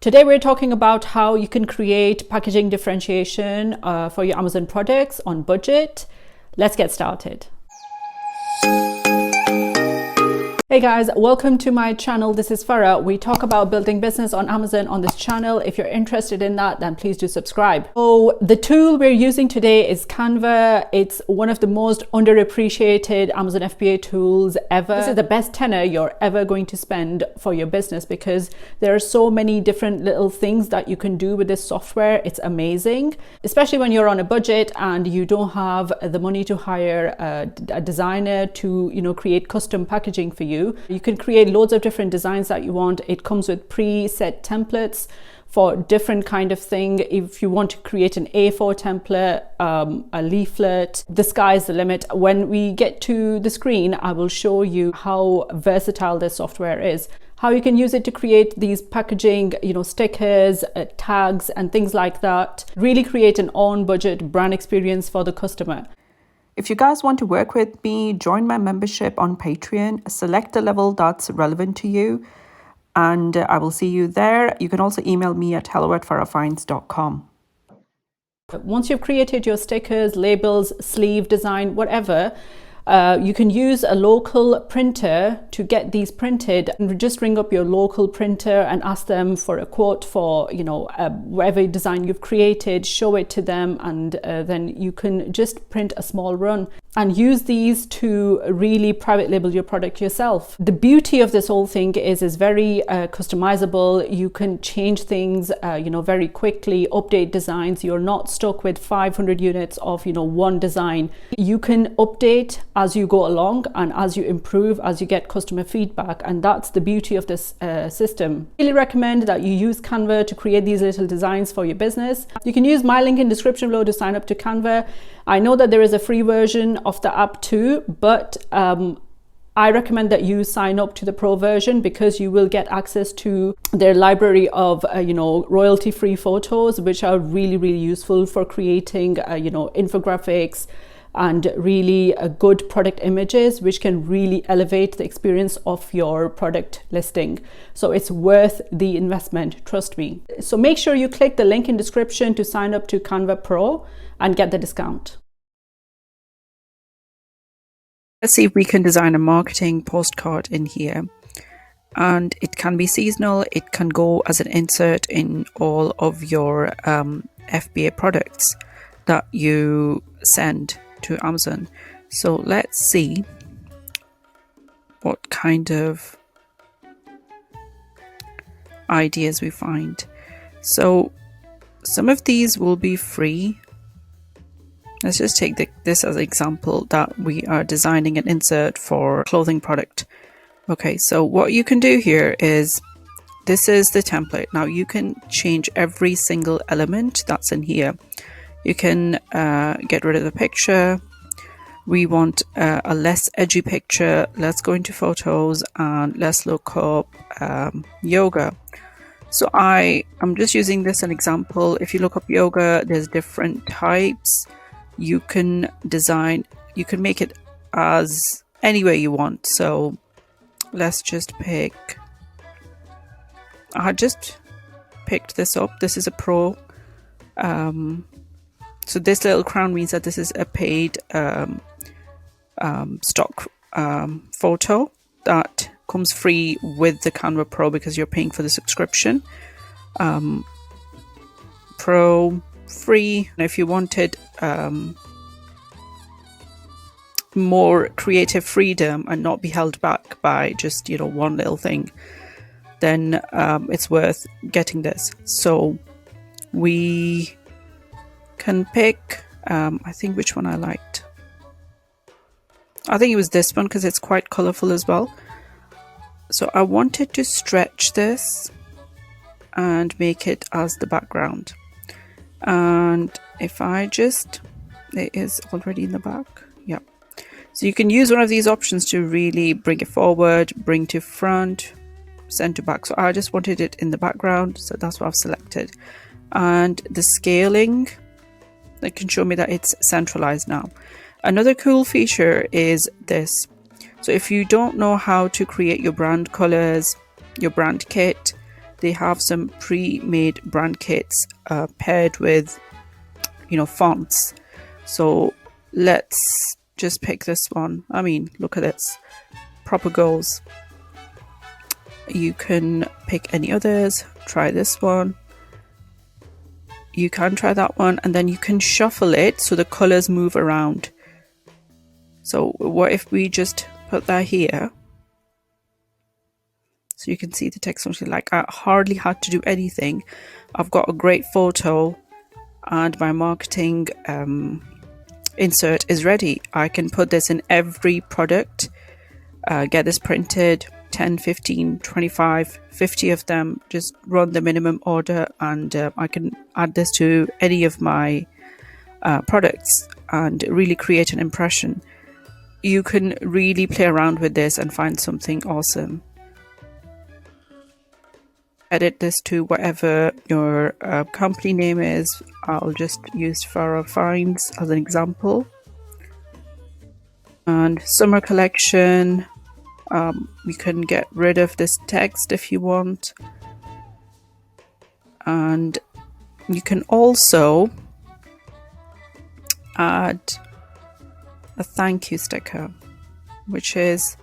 Today we're talking about how you can create packaging differentiation for your Amazon products on budget. Let's get started. Hey guys, welcome to my channel. This is Farah. We talk about building business on Amazon on this channel. If you're interested in that, then please do subscribe. So the tool we're using today is Canva. It's one of the most underappreciated Amazon FBA tools ever. This is the best tenner you're ever going to spend for your business because there are so many different little things that you can do with this software. It's amazing, especially when you're on a budget and you don't have the money to hire a designer to, create custom packaging for you. You can create loads of different designs that you want. It comes with pre-set templates for different kind of thing. If you want to create an A4 template, a leaflet, the sky's the limit. When we get to the screen, I will show you how versatile this software is, how you can use it to create these packaging, stickers, tags, and things like that. Really create an on-budget brand experience for the customer. If you guys want to work with me, join my membership on Patreon, select the level that's relevant to you, and I will see you there. You can also email me at hello@farahfinds.com. Once you've created your stickers, labels, sleeve design, whatever, you can use a local printer to get these printed, and just ring up your local printer and ask them for a quote for whatever design you've created, show it to them, and then you can just print a small run and use these to really private label your product yourself. The beauty of this whole thing is very customizable. You can change things very quickly, update designs. You're not stuck with 500 units of one design. You can update as you go along and as you improve, as you get customer feedback, and that's the beauty of this system. I really recommend that you use Canva to create these little designs for your business. You can use my link in description below to sign up to Canva. I know that there is a free version of the app too, but I recommend that you sign up to the pro version because you will get access to their library of royalty-free photos, which are really useful for creating infographics and really good product images, which can really elevate the experience of your product listing. So it's worth the investment, trust me. So make sure you click the link in description to sign up to Canva Pro and get the discount. Let's see if we can design a marketing postcard in here. And it can be seasonal. It can go as an insert in all of your FBA products that you send to Amazon. So let's see what kind of ideas we find. So some of these will be free. Let's just take this as an example that we are designing an insert for clothing product. Okay, so what you can do here is, this is the template. Now you can change every single element that's in here. You can get rid of the picture. We want a less edgy picture. Let's go into photos and let's look up yoga. So I'm just using this as an example. If you look up yoga, there's different types. You can make it as any way you want. So let's just pick, I just picked this up. This is a pro. So this little crown means that this is a paid stock photo that comes free with the Canva Pro because you're paying for the subscription. Pro free. And if you wanted more creative freedom and not be held back by just one little thing, then it's worth getting this. So we can pick I think which one I liked. I think it was this one because it's quite colorful as well. So I wanted to stretch this and make it as the background. And if I just, it is already in the back. Yeah. So you can use one of these options to really bring it forward, bring to front, send to back. So I just wanted it in the background. So that's what I've selected. And the scaling, that can show me that it's centralized now. Another cool feature is this. So if you don't know how to create your brand colors, your brand kit, they have some pre-made brand kits paired with, fonts. So let's just pick this one. I mean, look at this, proper goals. You can pick any others, try this one. You can try that one, and then you can shuffle it so the colors move around. So what if we just put that here? So you can see the text function. Like, I hardly had to do anything. I've got a great photo and my marketing insert is ready. I can put this in every product, get this printed, 10, 15, 25, 50 of them, just run the minimum order, and I can add this to any of my products and really create an impression. You can really play around with this and find something awesome. Edit this to whatever your company name is. I'll just use Farah Finds as an example. And summer collection, you can get rid of this text if you want. And you can also add a thank you sticker, which is,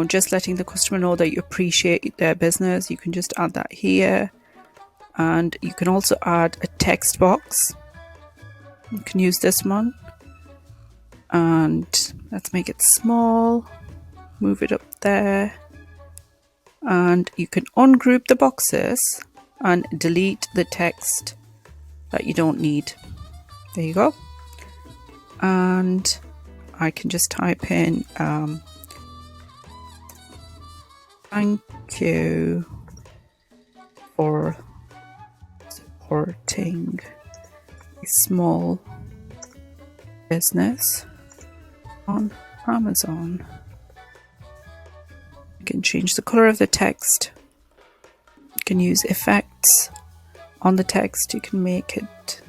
just letting the customer know that you appreciate their business. You can just add that here. And you can also add a text box. You can use this one. And let's make it small. Move it up there. And you can ungroup the boxes and delete the text that you don't need. There you go. And I can just type in thank you for supporting a small business on Amazon. You can change the color of the text. You can use effects on the text. You can make it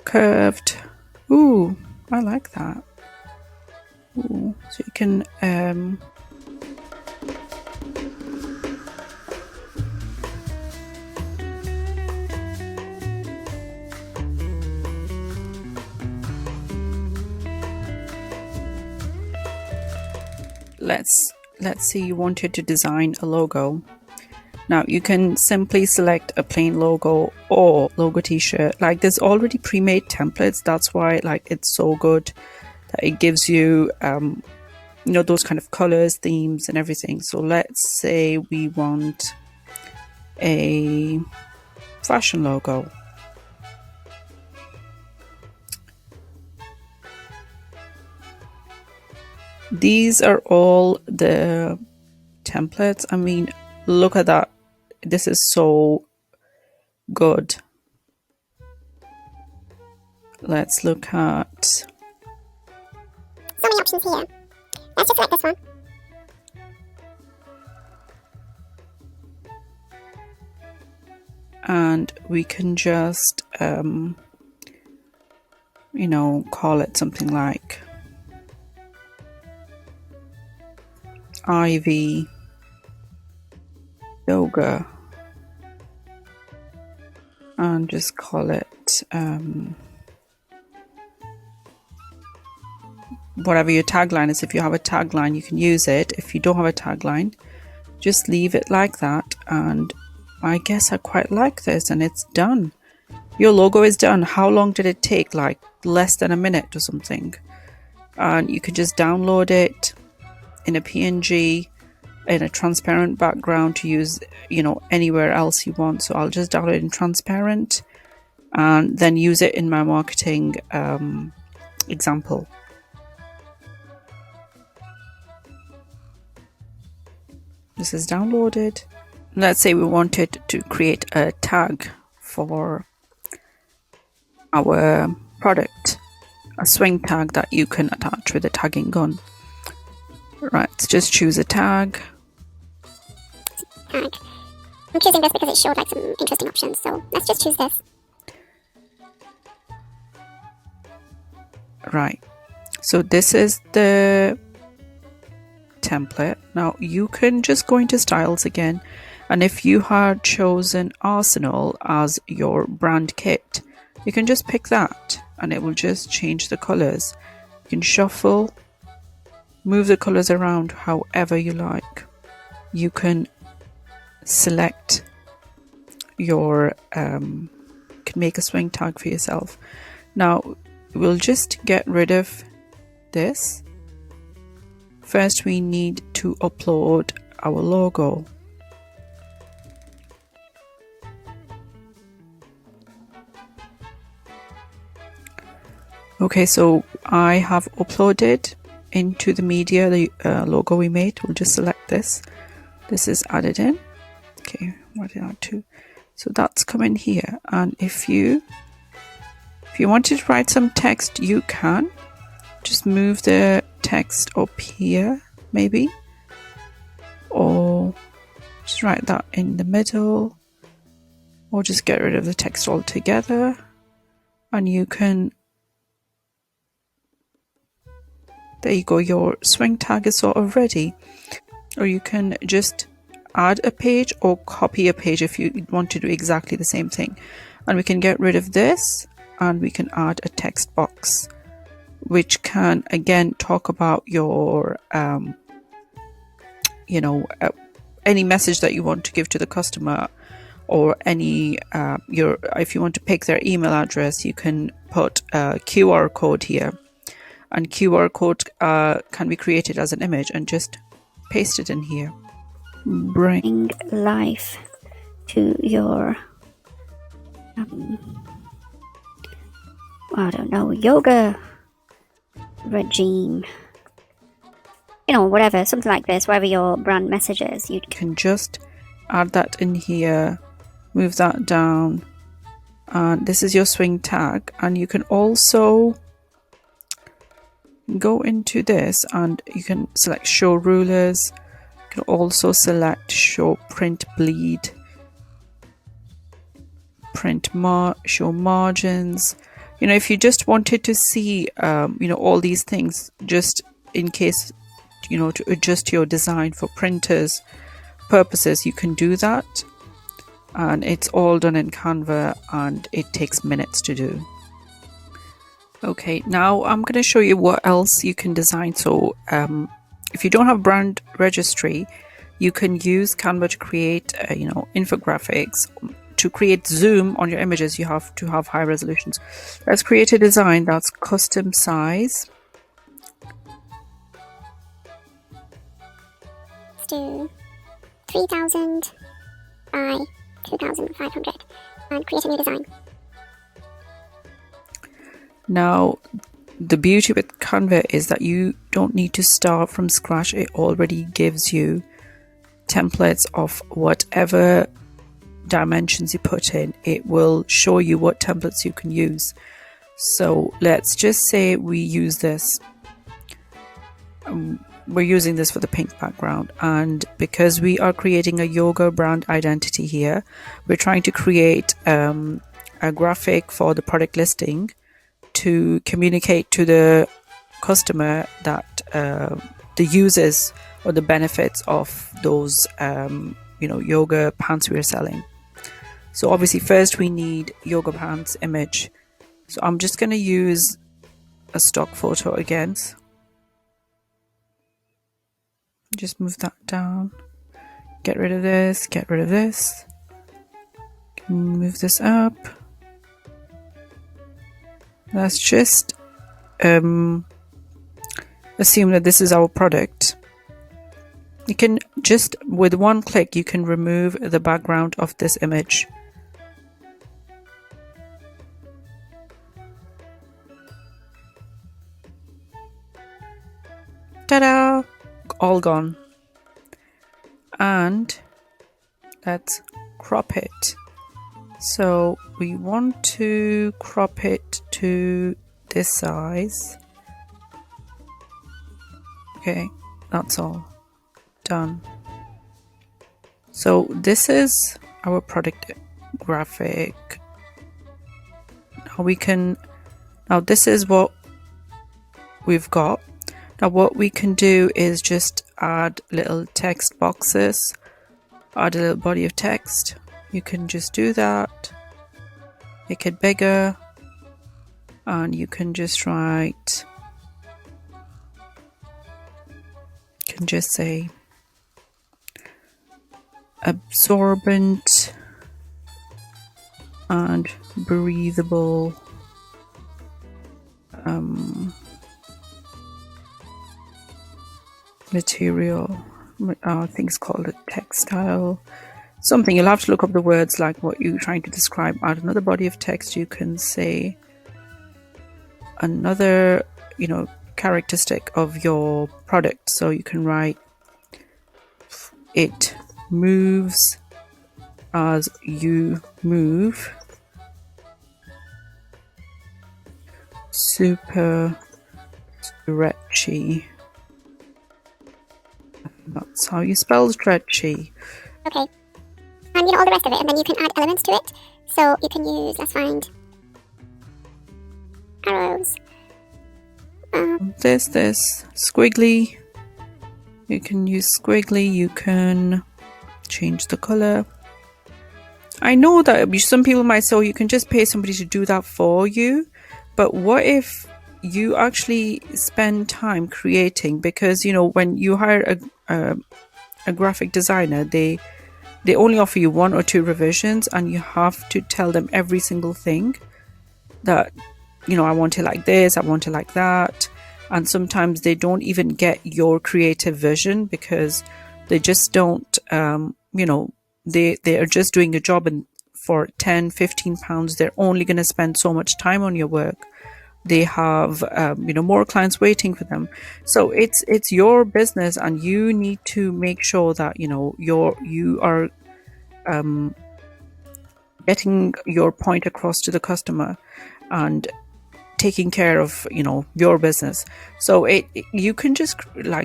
curved. Ooh, I like that. Ooh, so you can let's say you wanted to design a logo. Now you can simply select a plain logo or logo t-shirt. Like, there's already pre-made templates. That's why it's so good that it gives you those kind of colors, themes and everything. So let's say we want a fashion logo. These are all the templates. I mean, look at that. This is so good. Let's look at so many options here. Let's just select this one. And we can just call it something like Ivy Yoga, and just call it whatever your tagline is. If you have a tagline, you can use it. If you don't have a tagline, just leave it like that. And I guess I quite like this, and it's done. Your logo is done. How long did it take? Like less than a minute or something. And you can just download it in a PNG in a transparent background to use anywhere else you want. So I'll just download it in transparent and then use it in my marketing example. This is downloaded. Let's say we wanted to create a tag for our product, a swing tag that you can attach with a tagging gun. Right, let's just choose a tag. Tag. I'm choosing this because it showed some interesting options, so let's just choose this. Right, so this is the template. Now you can just go into styles again And if you had chosen Arsenal as your brand kit, you can just pick that and it will just change the colors. You can shuffle, move the colors around however you like. You can select your, can make a swing tag for yourself. Now we'll just get rid of this. First we need to upload our logo. Okay, so I have uploaded into the media the logo we made. We'll just select this. This is added in. Okay, what did I add to? So that's coming here. And if you wanted to write some text, you can just move the text up here, maybe, or just write that in the middle, or just get rid of the text altogether, and you can. There you go, your swing tag is sort of ready. Or you can just add a page or copy a page if you want to do exactly the same thing. And we can get rid of this and we can add a text box, which can again talk about your, any message that you want to give to the customer, or any, if you want to pick their email address, you can put a QR code here. And QR code can be created as an image and just paste it in here. Bring life to your, I don't know, yoga regime. You know, whatever, something like this, whatever your brand message is. You can just add that in here, move that down. And this is your swing tag. And you can also go into this and you can select show rulers. You can also select show print bleed, show margins. You know, if you just wanted to see all these things, just in case, to adjust your design for printers purposes, you can do that. And it's all done in Canva and it takes minutes to do. Okay, now I'm going to show you what else you can design. So if you don't have brand registry, you can use Canva to create, infographics. To create zoom on your images, you have to have high resolutions. Let's create a design that's custom size. Let's do 3000 by 2500 and create a new design. Now, the beauty with Canva is that you don't need to start from scratch. It already gives you templates of whatever dimensions you put in. It will show you what templates you can use. So let's just say we use this. We're using this for the pink background, and because we are creating a yoga brand identity here, we're trying to create a graphic for the product listing to communicate to the customer that the uses or the benefits of those yoga pants we're selling. So obviously first we need yoga pants image. So I'm just going to use a stock photo again. Just move that down, get rid of this, move this up. Let's just assume that this is our product. You can just, with one click, you can remove the background of this image. Ta-da! All gone. And let's crop it. So we want to crop it to this size. Okay, that's all done. So this is our product graphic. Now this is what we've got. Now what we can do is just add little text boxes add a little body of text, you can just do that, make it bigger, and you can just write, you can just say absorbent and breathable material. I think it's called a textile something. You'll have to look up the words like what you're trying to describe. Add another body of text. You can say another, characteristic of your product. So you can write, it moves as you move, super stretchy. That's how you spell stretchy. Okay. And all the rest of it, and then you can add elements to it. So you can use, let's find, arrows. This squiggly. You can use squiggly. You can change the color. I know that some people might say, oh, you can just pay somebody to do that for you. But what if you actually spend time creating? Because, when you hire a graphic designer, they only offer you 1 or 2 revisions, and you have to tell them every single thing that, I want it like this, I want it like that. And sometimes they don't even get your creative vision because they just don't, they are just doing a job, and for £10-15, they're only going to spend so much time on your work. They have, more clients waiting for them. So it's your business, and you need to make sure that, you are getting your point across to the customer and taking care of, your business. So you can just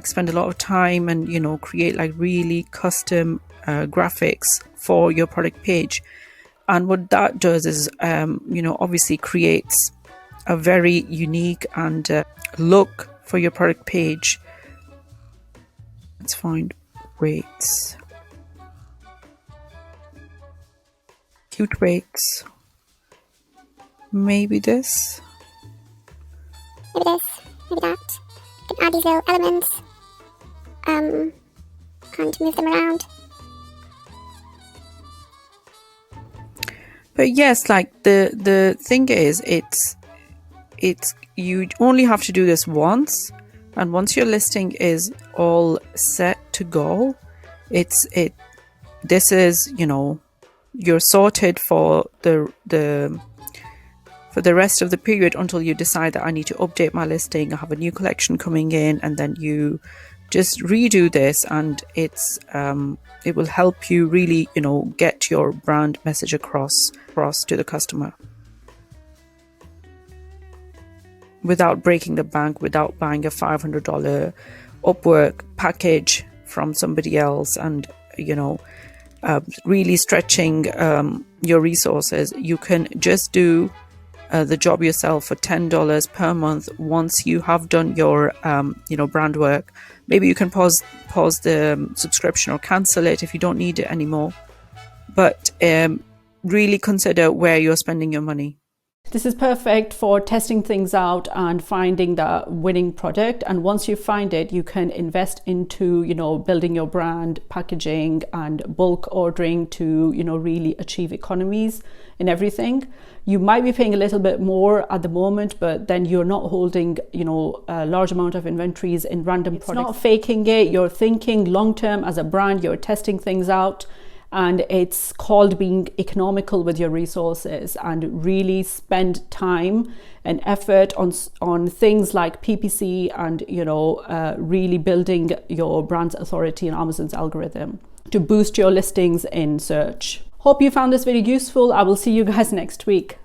spend a lot of time and, create really custom graphics for your product page. And what that does is, obviously creates a very unique and look for your product page. Let's find weights. Cute weights. Maybe this. Maybe this. Maybe that. You can add these little elements and move them around. But yes, the thing is, it's you only have to do this once, and once your listing is all set to go, this is, you're sorted for the rest of the period until you decide that I need to update my listing, I have a new collection coming in, and then you just redo this, and it will help you really, get your brand message across to the customer without breaking the bank, without buying a $500 Upwork package from somebody else, and really stretching your resources. You can just do the job yourself for $10 per month. Once you have done your brand work, maybe you can pause the subscription or cancel it if you don't need it anymore. But really consider where you're spending your money. This is perfect for testing things out and finding the winning product. And once you find it, you can invest into, building your brand, packaging, and bulk ordering to, really achieve economies in everything. You might be paying a little bit more at the moment, but then you're not holding, a large amount of inventories in random products. It's not faking it. You're thinking long-term as a brand. You're testing things out. And it's called being economical with your resources, and really spend time and effort on things like PPC and really building your brand's authority in Amazon's algorithm to boost your listings in search. Hope you found this very useful. I will see you guys next week.